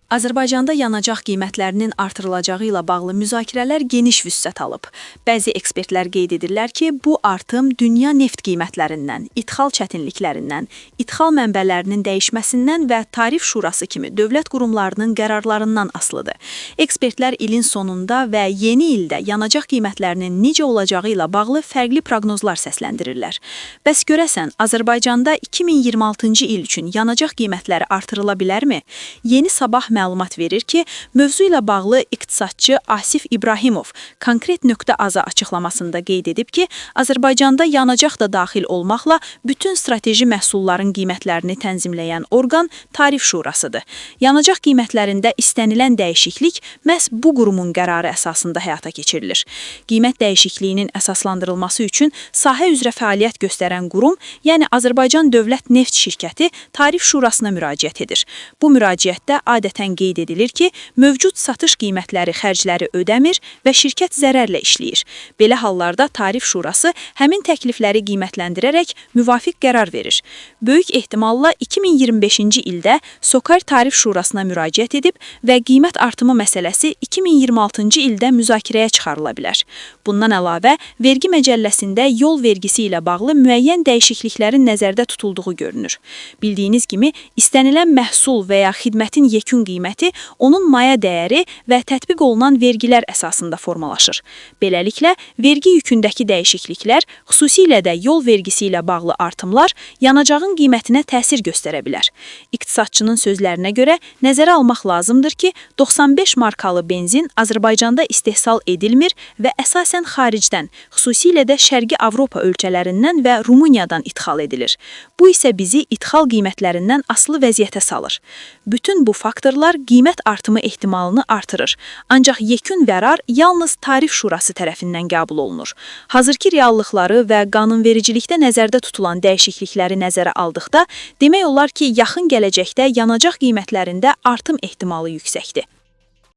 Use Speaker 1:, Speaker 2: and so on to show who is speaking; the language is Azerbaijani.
Speaker 1: Azərbaycanda yanacaq qiymətlərinin artırılacağı ilə bağlı müzakirələr geniş vüsət alıb. Bəzi ekspertlər qeyd edirlər ki, bu artım dünya neft qiymətlərindən, ithal çətinliklərindən, ithal mənbələrinin dəyişməsindən və Tarif Şurası kimi dövlət qurumlarının qərarlarından asılıdır. Ekspertlər ilin sonunda və yeni ildə yanacaq qiymətlərinin necə olacağı ilə bağlı fərqli proqnozlar səsləndirirlər. Bəs görəsən, Azərbaycanda 2026-cı il üçün yanacaq qiymətləri artırıla bilərmi? Yeni Sabah məlumat verir ki, mövzu ilə bağlı iqtisadçı Asif İbrahimov Konkret.az-a açıqlamasında qeyd edib ki, Azərbaycanda yanacaq da daxil olmaqla bütün strateji məhsulların qiymətlərini tənzimləyən orqan Tarif Şurasıdır. Yanacaq qiymətlərində istənilən dəyişiklik məhz bu qurumun qərarı əsasında həyata keçirilir. Qiymət dəyişikliyinin əsaslandırılması üçün sahə üzrə fəaliyyət göstərən qurum, yəni Azərbaycan Dövlət Neft Şirkəti Tarif Şurasına müraciət edir. Bu müraciətdə adətən qeyd edilir ki, mövcud satış qiymətləri xərcləri ödəmir və şirkət zərərlə işləyir. Belə hallarda Tarif Şurası həmin təklifləri qiymətləndirərək müvafiq qərar verir. Böyük ehtimalla 2025-ci ildə SOCAR Tarif Şurasına müraciət edib və qiymət artımı məsələsi 2026-cı ildə müzakirəyə çıxarıla bilər. Bundan əlavə, vergi məcəlləsində yol vergisi ilə bağlı müəyyən dəyişikliklərin nəzərdə tutulduğu görünür. Bildiyiniz kimi, istənilən məhsul və ya xidmətin yekun qiyməti onun maya dəyəri və tətbiq olunan vergilər əsasında formalaşır. Beləliklə, vergi yükündəki dəyişikliklər, xüsusilə də yol vergisi ilə bağlı artımlar yanacağın qiymətinə təsir göstərə bilər. İqtisadçının sözlərinə görə nəzərə almaq lazımdır ki, 95 markalı benzin Azərbaycanda istehsal edilmir və əsasən xaricdən, xüsusilə də Şərqi Avropa ölkələrindən və Rumıniyadan ithal edilir. Bu isə bizi ithal qiymətlərindən asılı vəziyyətə salır. Bütün bu faktorlar qiymət artımı ehtimalını artırır. Ancaq yekun qərar yalnız Tarif Şurası tərəfindən qəbul olunur. Hazırki reallıqları və qanunvericilikdə nəzərdə tutulan dəyişiklikləri nəzərə aldıqda, demək olar ki, yaxın gələcəkdə yanacaq qiymətlərində artım ehtimalı yüksəkdir.